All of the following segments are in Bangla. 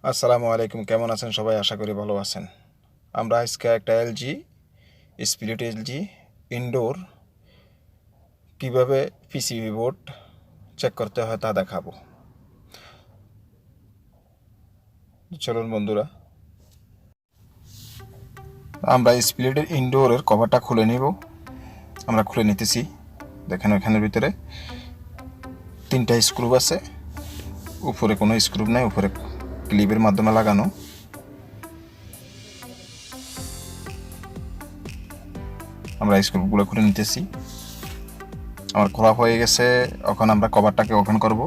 আসসালামু আলাইকুম, কেমন আছেন সবাই? আশা করি ভালো আছেন। আমরা আজকে একটা এলজি স্প্লিট এলজি ইনডোর কীভাবে পিসিবি বোর্ড চেক করতে হয় তা দেখাবো। চলুন বন্ধুরা, আমরা স্প্লিটের ইনডোরের কভারটা খুলে নিব। আমরা খুলে নিতেছি। দেখেন ওইখানের ভিতরে 3টা স্ক্রু আছে, উপরে কোনো স্ক্রু নাই, উপরে ক্লিপের মাধ্যমে লাগানো। আমরা স্ক্রুগুলো খুলে নিতেছি। আমার খোলা হয়ে গেছে। এখন আমরা কভারটাকে ওপেন করব।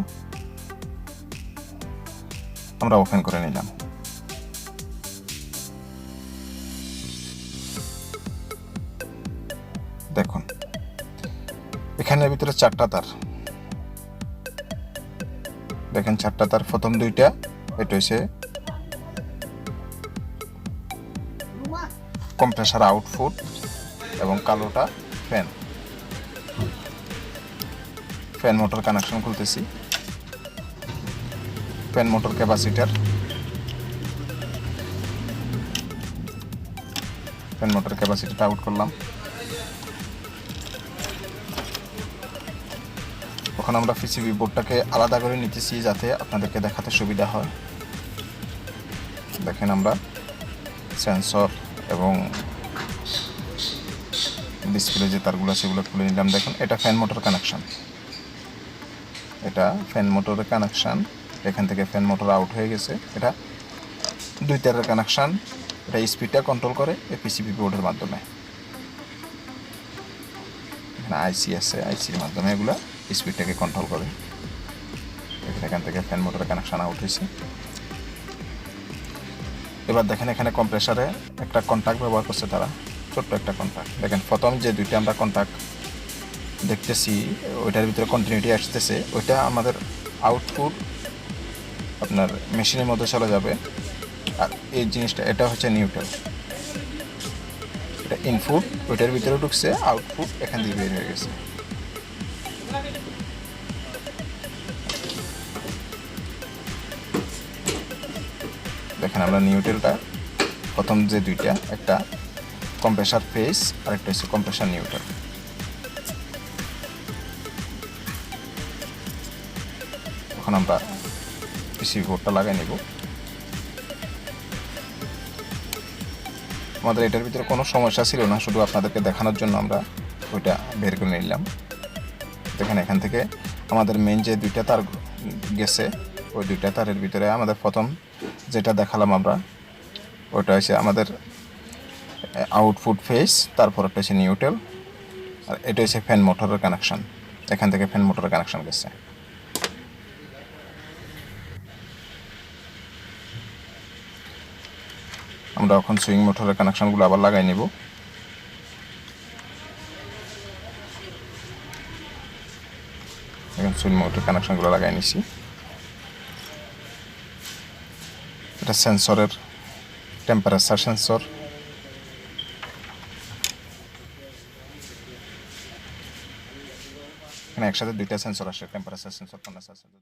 আমরা ওপেন করে নিলাম। দেখুন এখানের ভিতরে 4টা তার। দেখেন 4টা তার, প্রথম 2টা এটা হচ্ছে কম্প্রেসার আউটপুট এবং কালোটা ফ্যান মোটর কানেকশন খুলতেছি। Fan motor capacitor, fan motor ক্যাপাসিটিটা আউট করলাম। এখন আমরা পিসিবি বোর্ডটাকে আলাদা করে নিতেছি যাতে আপনাদেরকে দেখাতে সুবিধা হয়। দেখেন আমরা সেন্সর এবং ডিসপ্লে যে তারগুলো সেগুলো খুলে নিলাম। দেখুন এটা ফ্যান মোটর কানেকশান, এটা ফ্যান মোটরের কানেকশান। এখান থেকে ফ্যান মোটর আউট হয়ে গেছে। এটা 2 তারের কানেকশান। এটা স্পিডটা কন্ট্রোল করে এই পিসিবি বোর্ডের মাধ্যমে। এখানে আইসি আছে, আইসির মাধ্যমে এগুলো স্পিডটাকে কন্ট্রোল করে। এখান থেকে ফ্যান মোটরের কানেকশান আউট হয়েছে। এবার দেখেন এখানে কম্প্রেসারে একটা কন্ট্যাক্ট ব্যবহার করছে তারা, ছোট্ট একটা কন্ট্যাক্ট। দেখেন প্রথম যে 2টা আমরা কন্ট্যাক্ট দেখতেছি ওইটার ভিতরে কন্টিনিউটি আসতেছে, ওইটা আমাদের আউটপুট আপনার মেশিনের মধ্যে চলে যাবে। আর এই জিনিসটা এটা হচ্ছে নিউট্রাল, এটা ইনপুট ওইটার ভিতরে ঢুকছে, আউটপুট এখান দিয়ে বের হয়ে গেছে। দেখেন আমরা নিউট্রালটা প্রথম যে 2টা, একটা কম্প্রেসার ফেস আর একটা হচ্ছে কম্প্রেসার নিউট্রাল। এখন আমরা পিসিবি বোর্ডটা লাগাই নেব। আমাদের এটার ভিতরে কোনো সমস্যা ছিল না, শুধু আপনাদেরকে দেখানোর জন্য আমরা ওইটা বের করে নিলাম। দেখেন এখান থেকে আমাদের মেন যে 2টা তার গেছে, ওই 2টা তারের ভিতরে আমাদের প্রথম যেটা দেখালাম আমরা, ওইটা হচ্ছে আমাদের আউটপুট ফেস, তারপর একটা হচ্ছে নিউট্রাল, আর এটা হচ্ছে ফ্যান মোটরের কানেকশান। এখান থেকে ফ্যান মোটরের কানেকশান গেছে। আমরা এখন সুইং মোটরের কানেকশানগুলো আবার লাগাই নেব। এখন সুইং মোটরের কানেকশানগুলো লাগাই নিছি। এটা সেন্সরের টেম্পারেচার সেন্সর। এখানে একসাথে 2টা সেন্সর আসে, টেম্পারেচার সেন্সর, কন্ডেন্সার সেন্সর।